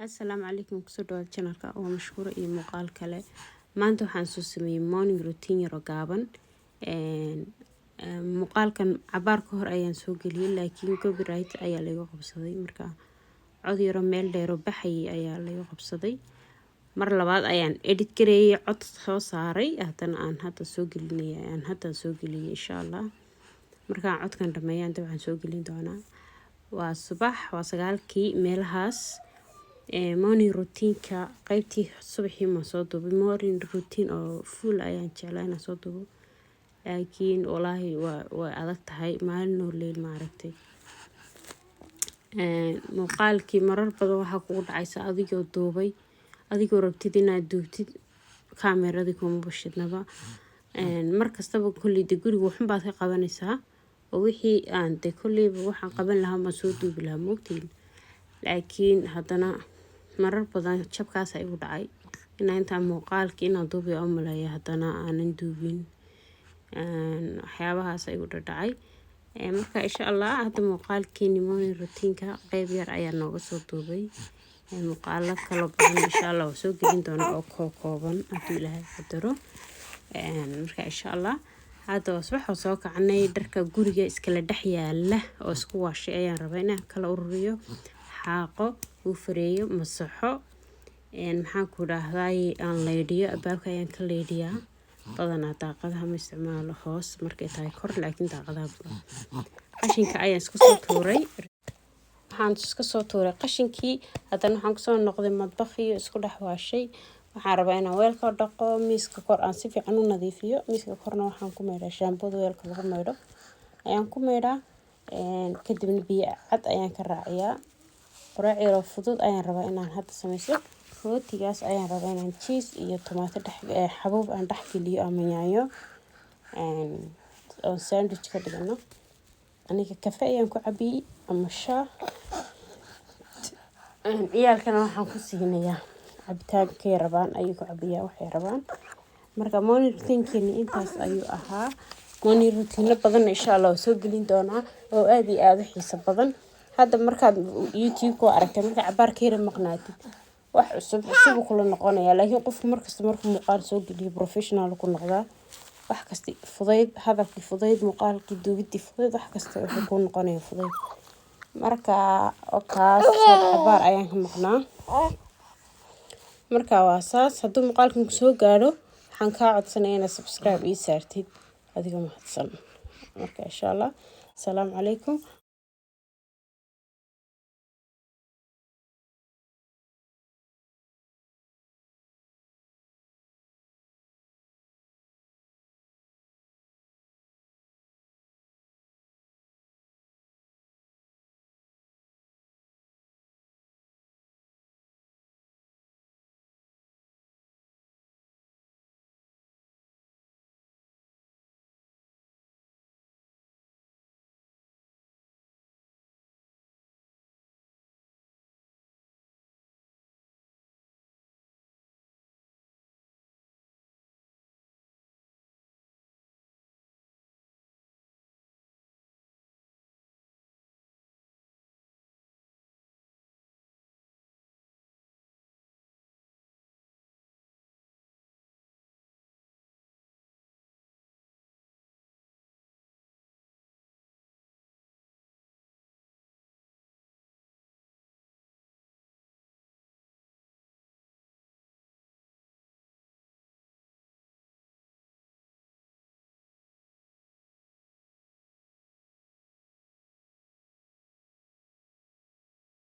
السلام عليكم كسودو channelka oo mashquul iyo muuqaal kale maanta waxaan soo sameeyay morning routine yar oo gaaban muuqaalkan cabaar ka hor ayaan soo galiyay laakiin copyright ayaa laga qabsaday marka cod yar oo meel dheer oo baxay ayaa laga qabsaday mar labaad ayaan edit gareeyay cod soo saaray haddana aan hadda soo geliyay insha Allah marka codkan dhameeyaan waxaan soo gelin doonaa waa subax waa 9kii meelahaas morning routine ka qaybtii subaxii ma soo duubay morning routine oo full ayaan jeclaa inaan soo duubo laakiin wallahi waa adag tahay maalin oo leel ma aragtay muuqaalkii marar badan waxa kugu dhacaysa adigoo duubay adigoo rabtid inaad duubtid kaamirada kuma bashidnaba markastaba kulli guriga waxan baad ka qabanaysaa oo wixii aan kulli waxaan qaban lahaa ma soo duubi lahaa moogtiin laakiin haddana marar badan jabkaas ay u dhacay inta muuqaalkii inaan duubiyo umaleeyo haddana aanan duubin waxyaabahaas ay u dhacay marka insha Allah hadda muuqaalkii morning routine ka qayb yar ayaa nooga soo duubay muuqaalo kala badan insha Allah soo gelin doona oo kooban hadii Ilaahay qadaro marka insha Allah hadda waxaan soo kacnay dharka guriga iskala dhex yaala oo isku waashay ayaan rabaa inaan kala ururiyo xaaqo uu fareeyo masaxo maxaan ku raahday aan leediyo albaabka ayaan ka leediyaa badanaa daaqadaha ma isticmaalo hoos markay tahay kor laakiin daaqadaha qashinka ayaan iska soo tuuray qashinkii haddana waxaan kusoo noqday madbaqii isku dhex waashay waxaan rabaa inaan weelka dhaqo miiska kor aan si fiican u nadiifiyo miiska korna waxaan ku meedhaa shaambada weelka lagu meedho ayaan ku meedhaa kadibna biyo cad ayaan ka raaciyaa quraac yar oo fudud ayaan rabaa inaan hadda sameeyo rootigaas ayaan rabaa inaan cheese iyo tomato xabuub aan dhex geliyo ama yaanyo oo sandwich ka dhigano aniga kafe ayaan ku cabiyay ama shaah ciyaalkana waxaan ku siinayaa cabitaankay rabaan ayuu ku cabiyaa waxay rabaan marka morning routine intaas ayuu ahaa morning routine badan insha Allah soo gelin doonaa oo aad iyo aad u xiiso badan hadda markaad YouTube ku aragtay marka cabaar ka yar maqnaatid wax cusub kula noqonaya laakiin qofku markasta markuu muuqaal soo geliyo professional ku noqdaa wax kasta fudayd hadalkii fudayd muuqaalkii duubidii fudayd wax kasta wuxuu ku noqonaya fudayd marka kaas cabaar ayaan ka maqnaa marka waa saas hadduu muuqaalkan ku soo gaaro waxaan ka codsanayaa inaad subscribe ii saartid adiga mahadsan marka insha Allah assalamu calaykum